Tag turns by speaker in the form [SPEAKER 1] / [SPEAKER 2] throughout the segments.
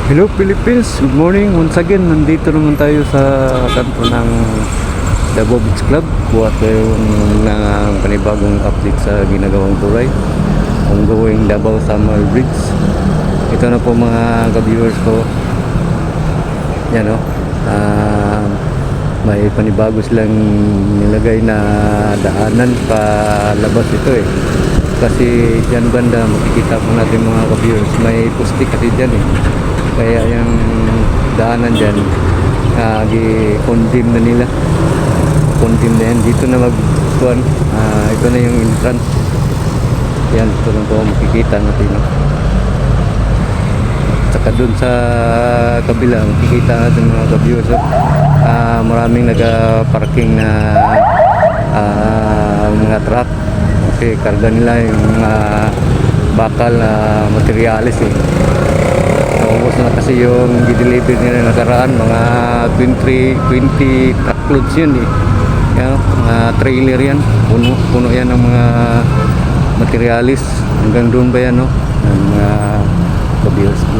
[SPEAKER 1] Hello Philippines, good morning. Once again, nandito naman tayo sa kanto ng Davao Beach Club. Buhat tayo ng panibagong update sa ginagawang turay ongoing Davao Summer Bridge. Ito na po mga ka-viewers ko. Yan o, may panibago silang nilagay na daanan palabas ito eh. Kasi dyan banda makikita po natin mga ka-viewers, may pusti kasi dyan eh. Kaya yung daanan dyan i-condemn na nila. Condemn na yan. Dito na magkuhan. Ito na yung entrance. Yan, ito na po makikita natin. Saka dun sa kabila makikita natin mga ka-viewers. Maraming nag-parking na mga truck. Kasi karga nila yung bakal na materialis eh. Ubos na kasi yung i-deliver nila nakaraan, mga 20 truckloads yun eh. Yan, mga trailer yan, puno yan ng mga materialis. Hanggang doon ba yan, no? Ng mga ka-viewers ko.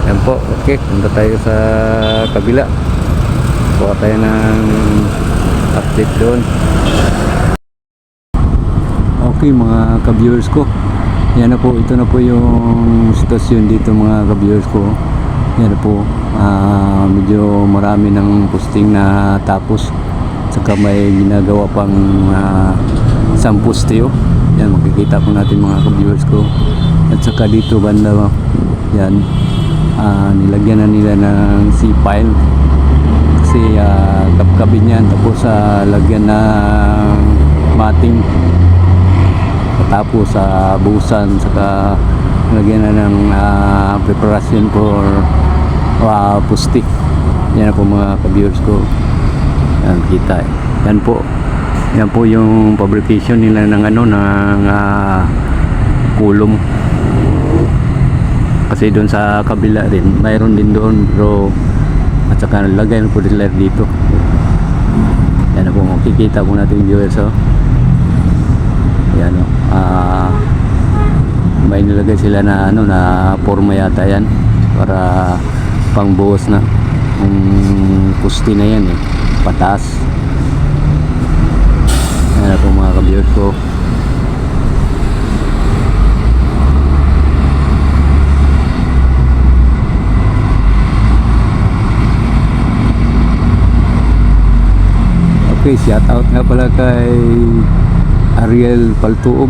[SPEAKER 1] Yan po, okay, punta tayo sa kabila. Kuha tayo ng update doon. Okay mga ka-viewers ko, yan na po, ito na po yung sitwasyon dito mga ka-viewers ko. Yan na po, medyo marami ng posting na tapos, saka may ginagawa pang isang poste. Yan, makikita po natin mga ka-viewers ko. At saka dito banda, yan, nilagyan na nila ng C-pile kasi kapkabin yan, tapos lagyan ng mating, tapos busan, saka lagyan na ng preparation for pusti. Yan po mga ka-viewers ko. Yan kita eh. Yan po yung fabrication nila ng ng kulong. Kasi doon sa kabila din mayroon din doon, pero at saka lagay po nila dito. Yan po makikita po natin viewers. Yan may nilagay sila na na forma yata yan para pangbuhos na pusti na yan eh, pataas. Yan po mga ka-viewers ko. Okay, shout out nga pala kay Ariel Paltuog,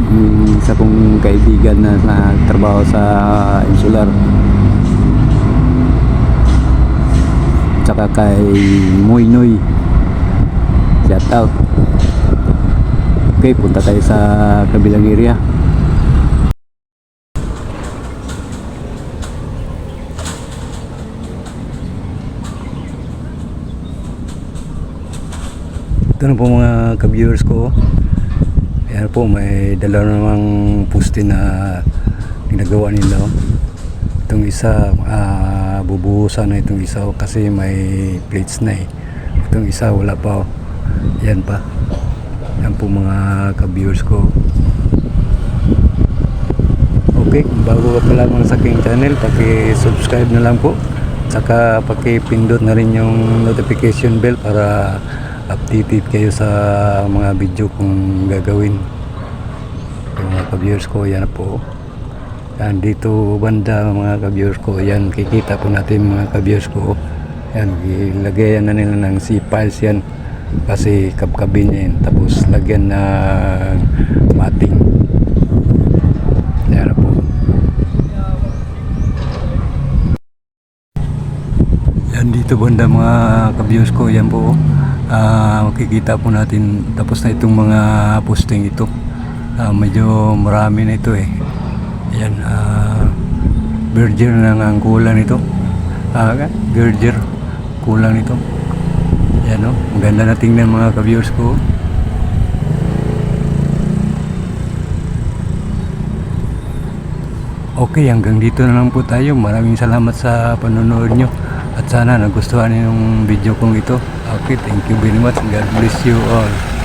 [SPEAKER 1] isa kong kaibigan na trabaho sa Insular. Tsaka kay Moy Noy, shout out. Okay, punta tayo sa kabilang area. Ito na po mga ka-viewers ko. Yan po, may dalawa namang poste na ginagawa nila. Itong isa bubuhusan na itong isa kasi may plates na eh. Itong isa wala pa. Yan pa. Yan po mga ka-viewers ko. Okay, kung bago ka pa lamang sa aking channel, paki-subscribe na lang po. Saka paki-pindot na rin yung notification bell para updated kayo sa mga video kung gagawin. Mga ka-viewers ko, yan po. Yan dito banda mga ka-viewers ko, yan kikita po natin mga ka-viewers ko. Yan, ilagyan na nila ng C-piles yan kasi kabkabin niya yan, tapos lagyan ng mating. Yan po. Yan dito banda mga ka-viewers ko, yan po. Makikita po natin tapos na itong mga posting ito. Medyo marami na ito eh. Ayan, berger na ang kulang nito. Berger kulang nito. Ayan maganda na tingnan mga ka-viewers ko. Okay, hanggang dito na lang po tayo. Maraming salamat sa panonood nyo. At sana nagustuhan niyo yung video kong ito. Okay, thank you very much. God bless you all.